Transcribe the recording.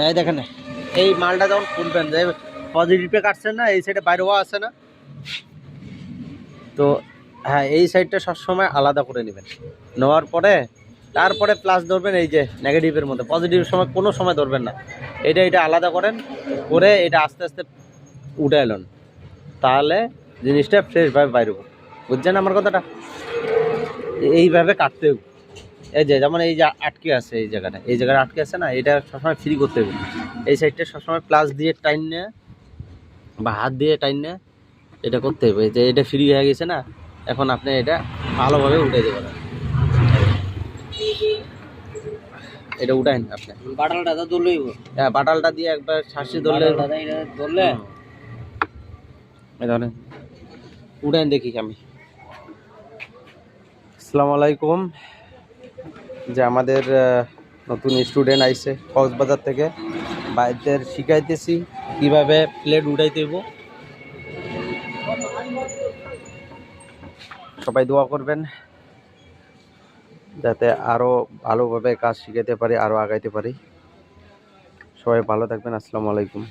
এই দেখেন এই মালটা যখন খুলবেন যে পজিটিভে কাটছেন না, এই সাইডে বাইরে হওয়া আছে না, তো হ্যাঁ এই সাইডটা সবসময় আলাদা করে নেবেন। নেওয়ার পরে তারপরে প্লাস ধরবেন, এই যে নেগেটিভের মধ্যে পজিটিভের সময় কোনো সময় ধরবেন না, এটা আলাদা করেন, করে এটা আস্তে আস্তে উঠে এলেন, তাহলে জিনিসটা ফ্রেশভাবে বাইরে হবে। বুঝছেন আমার কথাটা? এইভাবে কাটতে হবে। এই যে যেমন এই যে আটকে আছে, এই জায়গাটা আটকে আছে না, এটা সবসময় ফ্রি করতে হবে। এই সাইডটা সবসময় প্লাস দিয়ে টাইন নিয়ে বা হাত দিয়ে টাইন নিয়ে এটা করতে হবে, যে এটা ফ্রি হয়ে গেছে না, এখন আপনি এটা ভালোভাবে উঠে দেবেন। এটা উঠাইন আপনি, বাটালটা তো ধরলেই হ্যাঁ বাটালটা দিয়ে একবার শাসি ধরলে ধরলে এই ধরেন উঠাইন দেখি আমি। আসসালামু আলাইকুম। যে আমাদের নতুন স্টুডেন্ট আইছে কক্সবাজার থেকে, বাইরের শিখাইতেছি কিভাবে প্লেট উঠাইতে হইব। সবাই দোয়া করবেন যাতে আরও ভালোভাবে কাজ শিখাইতে পারি, আরও আগাইতে পারি। সবাই ভালো থাকবেন। আসসালামু আলাইকুম।